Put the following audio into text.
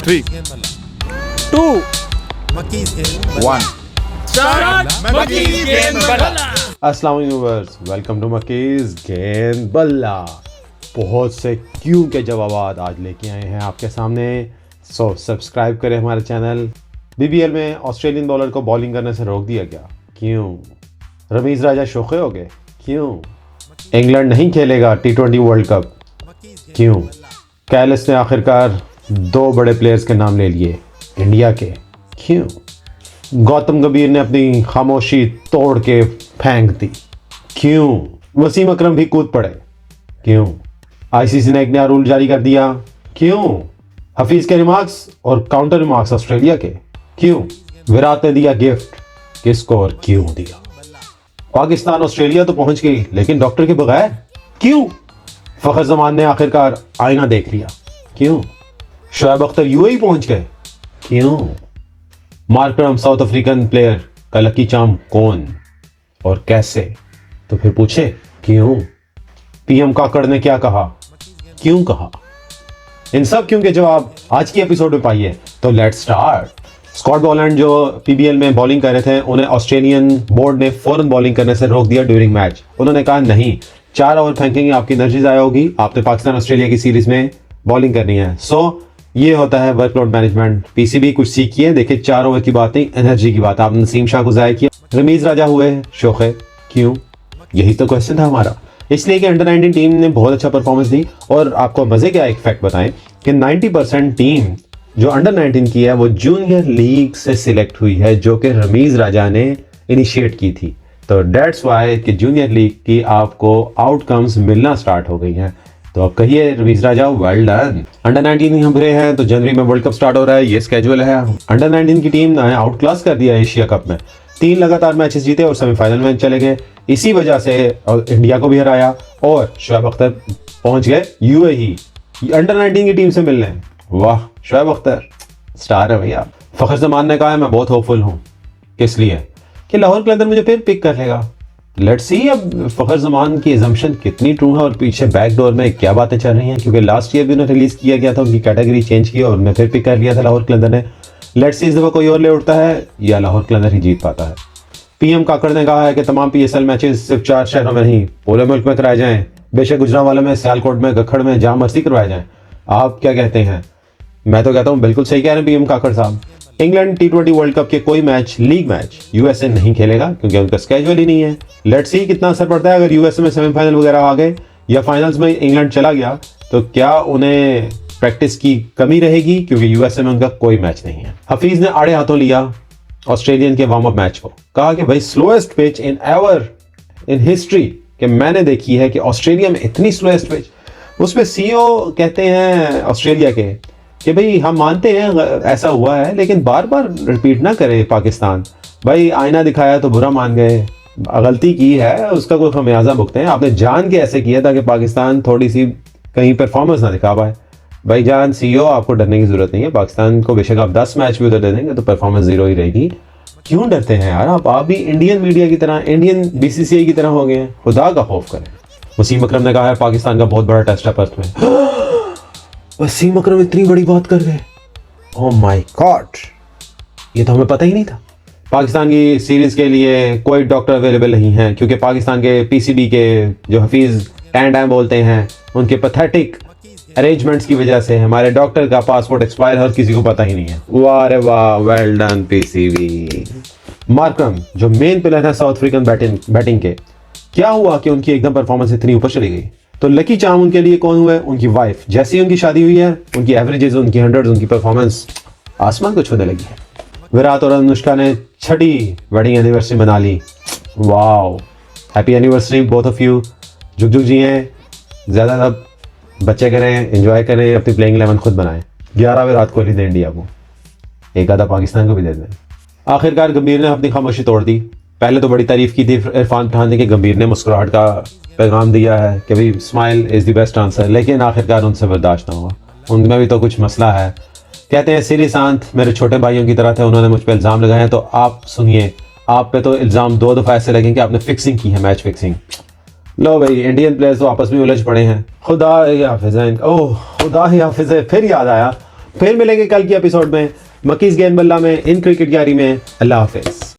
3, 2, 1. अस्सलाम वालेकुम viewers, welcome to मकीज़ गेंद बल्ला। बहुत से क्यों के जवाब आज लेके आए हैं आपके सामने। सब्सक्राइब करें हमारे चैनल। बीबीएल में ऑस्ट्रेलियन बॉलर को बॉलिंग करने से रोक दिया गया, क्यों? रमीज राजा शोखे हो गए, क्यों? इंग्लैंड नहीं खेलेगा T20 वर्ल्ड कप, क्यों? कैलिस ने आखिरकार 2 बड़े प्लेयर्स के नाम ले लिए इंडिया के, क्यों? गौतम गंभीर ने अपनी खामोशी तोड़ के फेंक दी, क्यों? वसीम अकरम भी कूद पड़े, क्यों? आईसीसी ने एक नया रूल जारी कर दिया, क्यों? हफीज के रिमार्क्स और काउंटर रिमार्क्स ऑस्ट्रेलिया के, क्यों? विराट ने दिया गिफ्ट, किसको और क्यों दिया? पाकिस्तान ऑस्ट्रेलिया तो पहुंच गई, लेकिन डॉक्टर के बगैर, क्यों? फखर जमान ने आखिरकार आईना देख लिया, क्यों? शोएब अख्तर यूएई पहुंच गए, क्यों? मार्करम साउथ अफ्रीकन प्लेयर का लकी चार्म कौन और कैसे? तो फिर पूछे क्यों? पीएम काकड़ ने क्या कहा, क्यों कहा? इन सब क्यों के जवाब आज की एपिसोड में पाइए। तो लेट्स स्टार्ट। स्कॉट बॉलैंड जो पीबीएल में बॉलिंग कर रहे थे, उन्हें ऑस्ट्रेलियन बोर्ड ने फौरन बॉलिंग करने से रोक दिया ड्यूरिंग मैच। उन्होंने कहा नहीं, 4 ओवर फेंकेंगे, आपकी एनर्जी ज़ाया होगी, आपने पाकिस्तान ऑस्ट्रेलिया की सीरीज में बॉलिंग करनी है। सो ये होता है वर्कलोड मैनेजमेंट। पीसीबी कुछ सीखिए, देखिए 4 ओवर की बात नहीं, एनर्जी की बात। आपने नसीम शाह को ज़ाया किया, रमीज राजा हुए शोखे, क्यों? यही तो क्वेश्चन था हमारा। इसलिए कि अंडर 19 टीम ने बहुत अच्छा परफॉर्मेंस दी। और आपको मजे का एक फैक्ट बताएं कि 90% टीम जो अंडर 19 की है वो जूनियर लीग से सिलेक्ट हुई है, जो कि रमीज राजा ने इनिशिएट की थी। तो डेट्स वाई कि जूनियर लीग की आपको आउटकम्स मिलना स्टार्ट हो गई हैं। तो अब कहिए रमीज राजा, वेल डन। अंडर 19 हम भरे हैं, तो जनवरी में वर्ल्ड कप स्टार्ट हो रहा है, ये स्केड्यूल है। अंडर 19 की टीम ने आउट क्लास कर दिया एशिया कप में, 3 लगातार मैचेस जीते और सेमीफाइनल में चले गए। इसी वजह से इंडिया को भी हराया और शोएब अख्तर पहुंच गए यूएई अंडर 19 की टीम से मिलने। वाह, शोएब अख्तर स्टार है भैया। फखर जमान ने कहा है मैं बहुत होपफुल हूँ, किस लिए? कि लाहौर कलंदर मुझे फिर पिक कर लेगा। लेट्स सी अब फखर जमान की एजम्पशन कितनी ट्रू है और पीछे बैकडोर में क्या बातें चल रही हैं, क्योंकि लास्ट ईयर भी उन्हें रिलीज किया गया था, उनकी कैटेगरी चेंज की और उन्हें फिर पिक कर लिया था लाहौर कलंदर ने। लेट्स सी इस दफा कोई और ले उठता है या लाहौर कलंदर ही जीत पाता है। पीएम काकड़ ने कहा है कि तमाम पीएसएल मैचेस सिर्फ 4 शहरों में नहीं, पूरे मुल्क में कराए जाएं, बेशक गुजरांवाला में, सियालकोट में, गखड़ में, जहां मर्जी करवाए जाएं। आप क्या कहते हैं? मैं तो कहता हूं बिल्कुल सही कह रहे हैं पीएम काकड़ साहब। इंग्लैंड T20 वर्ल्ड कप के कोई मैच, लीग मैच यूएसए नहीं खेलेगा, क्योंकि उनका स्केड्यूल ही नहीं है। लेट्स सी कितना असर पड़ता है अगर यूएसए में सेमीफाइनल वगैरह आ गए या फाइनल्स में इंग्लैंड चला गया, तो क्या उन्हें प्रैक्टिस की कमी रहेगी, क्योंकि यूएसए में उनका कोई मैच नहीं है। हफीज ने आड़े हाथों लिया ऑस्ट्रेलियन के वार्म अप मैच को, कहा कि भाई slowest pitch in ever in history कि मैंने देखी है कि ऑस्ट्रेलिया में इतनी स्लोएस्ट पिच। उसमें सीईओ कहते हैं ऑस्ट्रेलिया के कि भाई हम मानते हैं ऐसा हुआ है, लेकिन बार बार रिपीट ना करे पाकिस्तान। भाई आईना दिखाया तो बुरा मान गए, गलती की है उसका कोई खमियाजा भुगते हैं। आपने जान के ऐसे किया ताकि पाकिस्तान थोड़ी सी कहीं परफॉर्मेंस ना दिखा पाए। भाई जान सीईओ, आपको डरने की जरूरत नहीं है। पाकिस्तान को बेशक आप 10 मैच भी उधर दे देंगे तो परफॉर्मेंस 0 ही रहेगी। क्यों डरते हैं यार आप भी इंडियन मीडिया की तरह, इंडियन बीसीसीआई की तरह हो गए हैं। खुदा का खौफ करें। वसीम अकरम ने कहा है पाकिस्तान का बहुत बड़ा टेस्ट है पर्थ में। वसीम अकरम इतनी बड़ी बात कर गए, ओह माय गॉड, ये तो हमें पता ही नहीं था। पाकिस्तान की सीरीज के लिए कोई डॉक्टर अवेलेबल नहीं है, क्योंकि पाकिस्तान के पीसीबी के जो हफीज टैंड बोलते हैं, उनके पैथेटिक अरेंजमेंट्स की वजह से हमारे डॉक्टर का पासपोर्ट एक्सपायर हर किसी को पता ही नहीं है। वाह रे वाह, वेल डन पीसीबी। मार्करम जो मेन प्लेयर है साउथ अफ्रीकन बैटिंग के, क्या हुआ कि उनकी एकदम परफॉर्मेंस इतनी ऊपर चली गई? तो लकी चार्म उनके लिए कौन हुआ है? उनकी वाइफ। जैसे ही उनकी शादी हुई है, उनकी एवरेजेस, उनकी हंड्रेड्स, उनकी परफॉर्मेंस आसमान को छूने लगी है। विराट और अनुष्का ने 6ठी वेडिंग एनिवर्सरी मना ली। Wow, happy anniversary both of you. जुग जुग जी हैं, ज़्यादा बच्चे करें, एंजॉय करें, अपनी प्लेइंग 11 खुद बनाएं। 11 विराट कोहली दें इंडिया को, एक आधा पाकिस्तान को भी दे दें। आखिरकार गंभीर ने अपनी खामोशी तोड़ दी। पहले तो बड़ी तारीफ की थी इरफान पठान ने कि गंभीर ने मुस्कुराहट का पैगाम दिया है कि भाई smile is the best answer, लेकिन आखिरकार उनसे बर्दाश्त ना हुआ। उनमें भी तो कुछ मसला है। कहते हैं सीरी सांत मेरे छोटे भाइयों की तरह थे, उन्होंने मुझ पर इल्ज़ाम लगाए, तो आप सुनिए, आप पे तो इल्ज़ाम 2 दफ़ा ऐसे लगे कि आपने फिक्सिंग की है, मैच फिक्सिंग। लो भाई, इंडियन प्लेयर्स तो आपस में उलझ पड़े हैं। खुदा ही हाफिज़ है। ओह खुदा ही हाफिज़ है। फिर याद आया फिर मिलेंगे कल की एपिसोड में मकीज गेंद बल्ला में इन क्रिकेट ग्यारी में। अल्लाह हाफिज।